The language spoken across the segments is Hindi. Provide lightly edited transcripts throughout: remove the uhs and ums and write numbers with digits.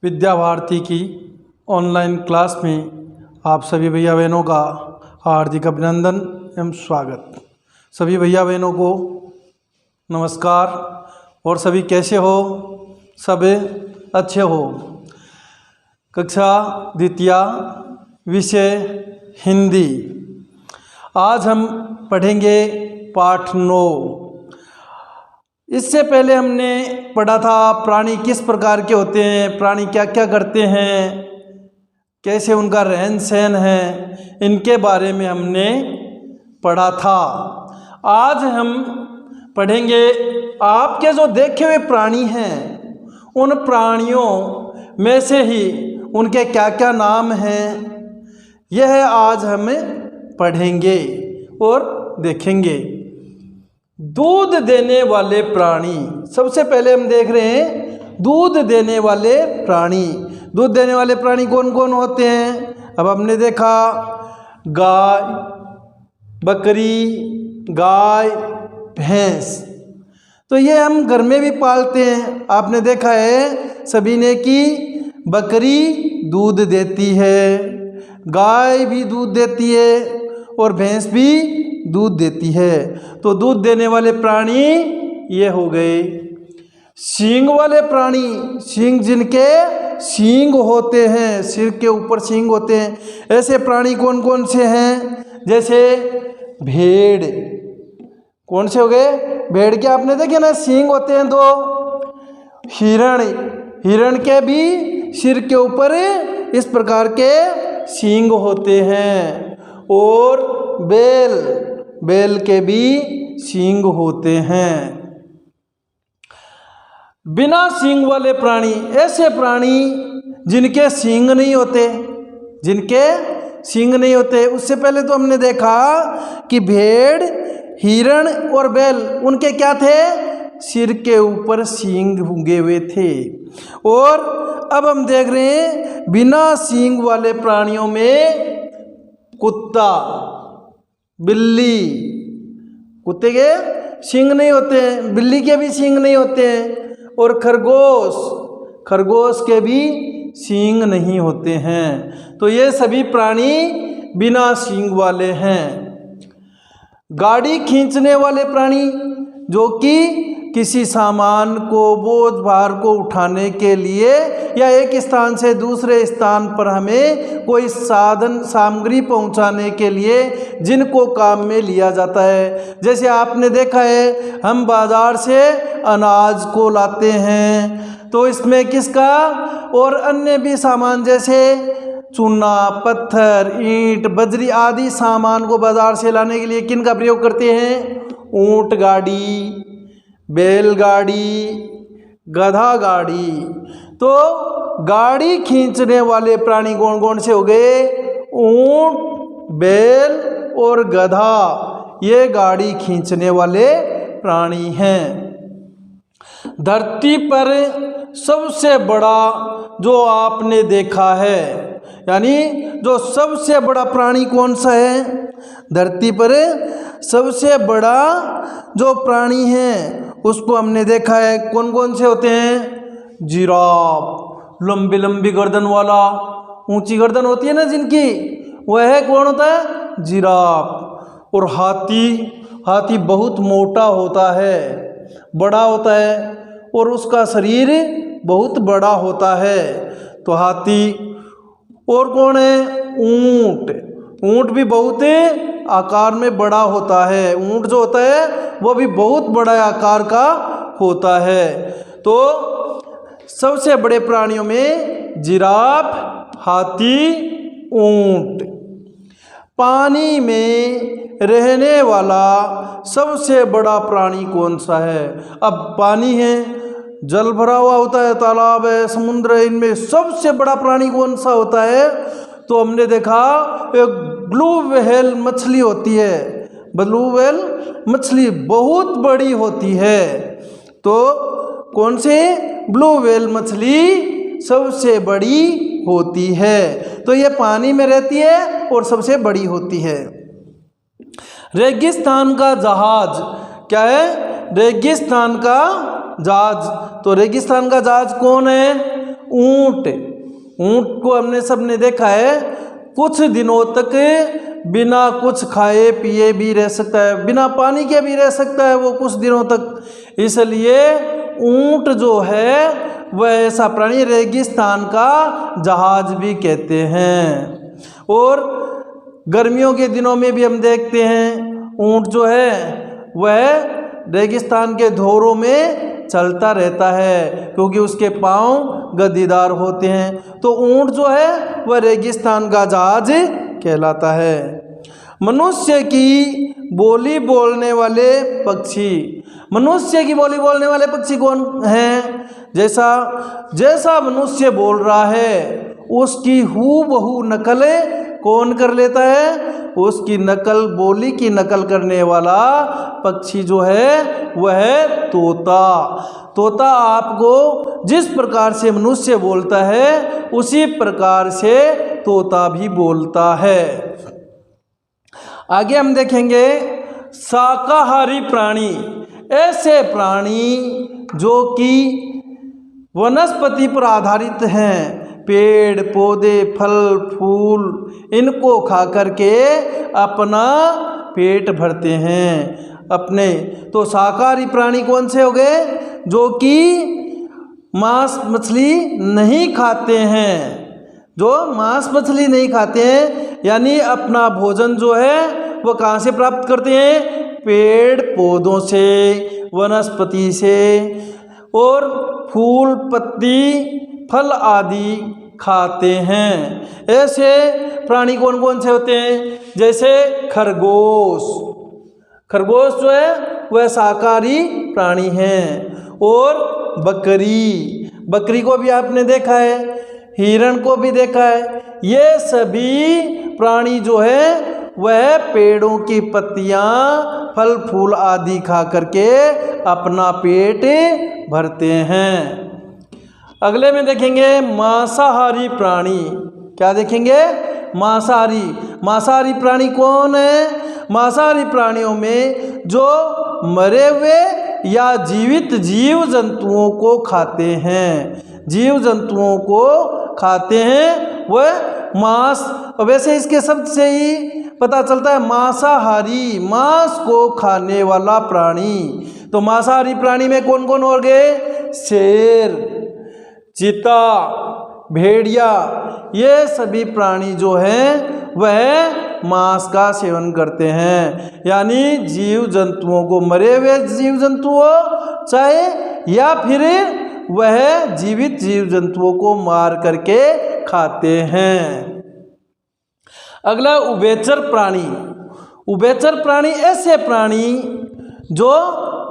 विद्या भारती की ऑनलाइन क्लास में आप सभी भैया बहनों का हार्दिक अभिनंदन एवं स्वागत। सभी भैया बहनों को नमस्कार। और सभी कैसे हो? सब अच्छे हो? कक्षा द्वितीय विषय हिंदी। आज हम पढ़ेंगे पाठ 9। इससे पहले हमने पढ़ा था प्राणी किस प्रकार के होते हैं, प्राणी क्या क्या करते हैं, कैसे उनका रहन सहन है, इनके बारे में हमने पढ़ा था। आज हम पढ़ेंगे आपके जो देखे हुए प्राणी हैं उन प्राणियों में से ही उनके क्या क्या नाम हैं, यह आज हम पढ़ेंगे और देखेंगे। दूध देने वाले प्राणी, सबसे पहले हम देख रहे हैं दूध देने वाले प्राणी। दूध देने वाले प्राणी कौन कौन होते हैं? अब हमने देखा गाय, बकरी, गाय, भैंस, तो ये हम घर में भी पालते हैं। आपने देखा है सभी ने कि बकरी दूध देती है, गाय भी दूध देती है और भैंस भी दूध देती है। तो दूध देने वाले प्राणी ये हो गए। सींग वाले प्राणी, सींग जिनके सींग होते हैं, सिर के ऊपर सींग होते हैं, ऐसे प्राणी कौन कौन से हैं? जैसे भेड़। कौन से हो गए? भेड़ के आपने देखे ना सींग होते हैं दो। हिरण, हिरण के भी सिर के ऊपर इस प्रकार के सींग होते हैं। और बैल, बैल के भी सींग होते हैं। बिना सींग वाले प्राणी, ऐसे प्राणी जिनके सींग नहीं होते, जिनके सींग नहीं होते। उससे पहले तो हमने देखा कि भेड़, हिरण और बैल, उनके क्या थे? सिर के ऊपर सींग उगे हुए थे। और अब हम देख रहे हैं बिना सींग वाले प्राणियों में कुत्ता, बिल्ली। कुत्ते के सींग नहीं होते हैं, बिल्ली के भी सींग नहीं होते हैं। और खरगोश, खरगोश के भी सींग नहीं होते हैं। तो ये सभी प्राणी बिना सींग वाले हैं। गाड़ी खींचने वाले प्राणी, जो कि किसी सामान को, बोझ भार को उठाने के लिए या एक स्थान से दूसरे स्थान पर हमें कोई साधन सामग्री पहुंचाने के लिए जिनको काम में लिया जाता है। जैसे आपने देखा है हम बाजार से अनाज को लाते हैं, तो इसमें किसका और अन्य भी सामान जैसे चूना, पत्थर, ईंट, बजरी आदि सामान को बाजार से लाने के लिए किन का प्रयोग करते हैं? ऊंट गाड़ी, बैलगाड़ी, गधा गाड़ी। तो गाड़ी खींचने वाले प्राणी कौन कौन से हो गए? ऊंट, बैल और गधा, ये गाड़ी खींचने वाले प्राणी हैं। धरती पर सबसे बड़ा जो आपने देखा है, यानी जो सबसे बड़ा प्राणी कौन सा है? धरती पर सबसे बड़ा जो प्राणी है उसको हमने देखा है। कौन कौन से होते हैं? जिराफ, लंबी लंबी गर्दन वाला, ऊंची गर्दन होती है ना जिनकी, वह कौन होता है? जिराफ। और हाथी, हाथी बहुत मोटा होता है, बड़ा होता है और उसका शरीर बहुत बड़ा होता है, तो हाथी। और कौन है? ऊंट, ऊंट भी बहुत आकार में बड़ा होता है। ऊंट जो होता है वो भी बहुत बड़ा आकार का होता है। तो सबसे बड़े प्राणियों में जिराफ, हाथी, ऊंट। पानी में रहने वाला सबसे बड़ा प्राणी कौन सा है? अब पानी है, जल भरा हुआ होता है, तालाब है, समुद्र है, इनमें सबसे बड़ा प्राणी कौन सा होता है? तो हमने देखा एक ब्लू व्हेल मछली होती है। ब्लू व्हेल मछली बहुत बड़ी होती है। तो कौन से? ब्लू व्हेल मछली सबसे बड़ी होती है। तो ये पानी में रहती है और सबसे बड़ी होती है। रेगिस्तान का जहाज क्या है? रेगिस्तान का जहाज। तो रेगिस्तान का जहाज कौन है? ऊंट, ऊंट को हमने सबने देखा है, कुछ दिनों तक बिना कुछ खाए पिए भी रह सकता है, बिना पानी के भी रह सकता है वो कुछ दिनों तक। इसलिए ऊंट जो है वह ऐसा प्राणी, रेगिस्तान का जहाज भी कहते हैं। और गर्मियों के दिनों में भी हम देखते हैं ऊंट जो है वह रेगिस्तान के धोरों में चलता रहता है, क्योंकि उसके पाँव गद्दीदार होते हैं। तो ऊंट जो है वह रेगिस्तान का जहाज कहलाता है। मनुष्य की बोली बोलने वाले पक्षी, मनुष्य की बोली बोलने वाले पक्षी कौन हैं? जैसा मनुष्य बोल रहा है उसकी हूबहू नकल कौन कर लेता है? उसकी नकल, बोली की नकल करने वाला पक्षी जो है वह है तोता। तोता आपको जिस प्रकार से मनुष्य बोलता है उसी प्रकार से तोता भी बोलता है। आगे हम देखेंगे शाकाहारी प्राणी, ऐसे प्राणी जो कि वनस्पति पर आधारित हैं, पेड़ पौधे फल फूल इनको खा करके अपना पेट भरते हैं अपने। तो शाकाहारी प्राणी कौन से हो गए? जो कि मांस मछली नहीं खाते हैं, जो मांस मछली नहीं खाते हैं, यानी अपना भोजन जो है वो कहाँ से प्राप्त करते हैं? पेड़ पौधों से, वनस्पति से, और फूल पत्ती फल आदि खाते हैं। ऐसे प्राणी कौन कौन से होते हैं? जैसे खरगोश, खरगोश जो है वह शाकाहारी प्राणी हैं। और बकरी, बकरी को भी आपने देखा है, हिरण को भी देखा है। ये सभी प्राणी जो है वह पेड़ों की पत्तियां फल फूल आदि खा करके अपना पेट भरते हैं। अगले में देखेंगे मांसाहारी प्राणी। क्या देखेंगे? मांसाहारी। मांसाहारी प्राणी कौन है? मांसाहारी प्राणियों में जो मरे हुए या जीवित जीव जंतुओं को खाते हैं, जीव जंतुओं को खाते हैं वह मांस। वैसे इसके शब्द से ही पता चलता है मांसाहारी, मांस को खाने वाला प्राणी। तो मांसाहारी प्राणी में कौन कौन हो गए? शेर, चीता, भेड़िया, ये सभी प्राणी जो हैं वह मांस का सेवन करते हैं। यानी जीव जंतुओं को, मरे हुए जीव जंतु हो चाहे या फिर वह जीवित जीव जंतुओं को मार करके खाते हैं। अगला उभयचर प्राणी। उभयचर प्राणी ऐसे प्राणी जो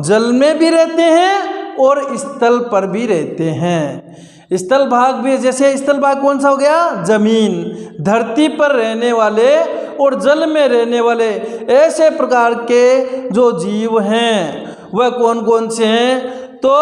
जल में भी रहते हैं और स्थल पर भी रहते हैं। स्थल भाग भी, जैसे स्थल भाग कौन सा हो गया? जमीन, धरती पर रहने वाले और जल में रहने वाले ऐसे प्रकार के जो जीव हैं वह कौन कौन से हैं? तो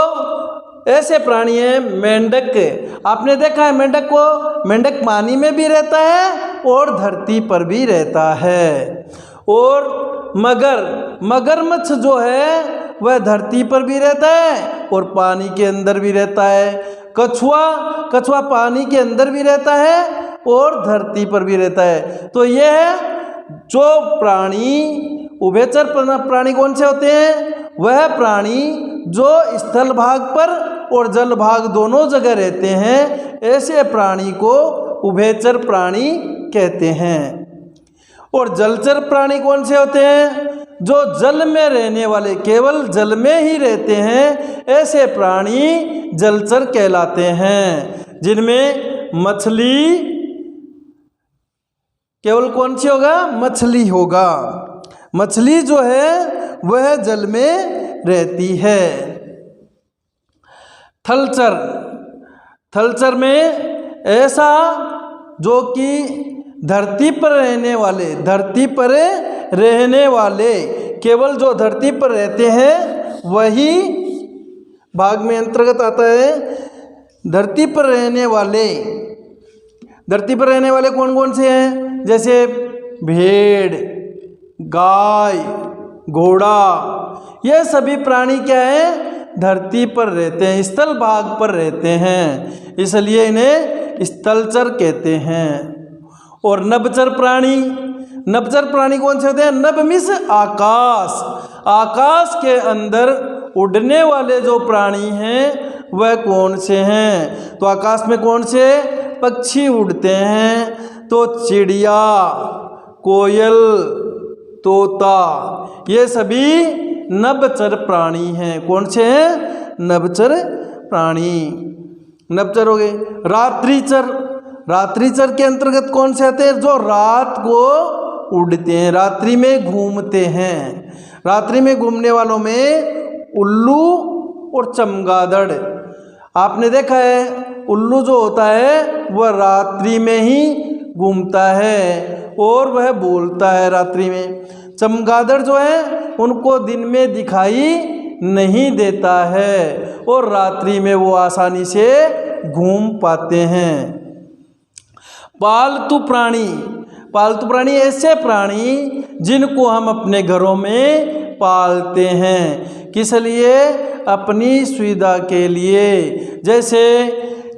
ऐसे प्राणी हैं मेंढक। आपने देखा है मेंढक को, मेंढक पानी में भी रहता है और धरती पर भी रहता है। और मगरमच्छ जो है वह धरती पर भी रहता है और पानी के अंदर भी रहता है। कछुआ पानी के अंदर भी रहता है और धरती पर भी रहता है। तो ये है जो प्राणी, उभयचर प्राणी कौन से होते हैं? वह प्राणी जो स्थल भाग पर और जल भाग दोनों जगह रहते हैं, ऐसे प्राणी को उभयचर प्राणी कहते हैं। और जलचर प्राणी कौन से होते हैं? जो जल में रहने वाले, केवल जल में ही रहते हैं, ऐसे प्राणी जलचर कहलाते हैं। जिनमें मछली, केवल कौन सी होगा? मछली होगा। मछली जो है वह जल में रहती है। थलचर, थलचर में ऐसा जो कि धरती पर रहने वाले, धरती पर रहने वाले, केवल जो धरती पर रहते हैं वही भाग में अंतर्गत आता है। धरती पर रहने वाले, धरती पर रहने वाले कौन कौन से हैं? जैसे भेड़, गाय, घोड़ा, ये सभी प्राणी क्या हैं? धरती पर रहते हैं, स्थल भाग पर रहते हैं, इसलिए इन्हें स्थलचर कहते हैं। और नभचर प्राणी, नभचर प्राणी कौन से होते हैं? नभ मीन्स आकाश, आकाश के अंदर उड़ने वाले जो प्राणी हैं वह कौन से हैं? तो आकाश में कौन से पक्षी उड़ते हैं? तो चिड़िया, कोयल, तोता, ये सभी नभचर प्राणी हैं। कौन से हैं? नभचर प्राणी। नभचर हो गए। रात्रिचर, रात्रिचर के अंतर्गत कौन से आते हैं? जो रात को उड़ते हैं, रात्रि में घूमते हैं। रात्रि में घूमने वालों में उल्लू और चमगादड़। आपने देखा है उल्लू जो होता है वह रात्रि में ही घूमता है और वह बोलता है रात्रि में। चमगादड़ जो है उनको दिन में दिखाई नहीं देता है और रात्रि में वो आसानी से घूम पाते हैं। पालतू प्राणी, पालतू प्राणी ऐसे प्राणी जिनको हम अपने घरों में पालते हैं। किस लिए? अपनी सुविधा के लिए। जैसे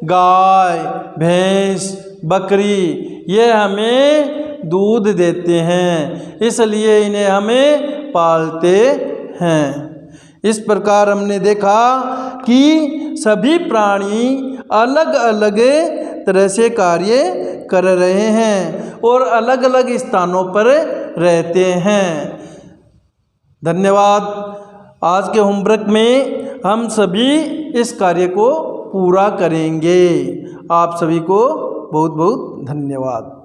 गाय, भैंस, बकरी, ये हमें दूध देते हैं, इसलिए इन्हें हमें पालते हैं। इस प्रकार हमने देखा कि सभी प्राणी अलग अलग तरह से कार्य कर रहे हैं और अलग अलग स्थानों पर रहते हैं। धन्यवाद। आज के होमवर्क में हम सभी इस कार्य को पूरा करेंगे। आप सभी को बहुत बहुत धन्यवाद।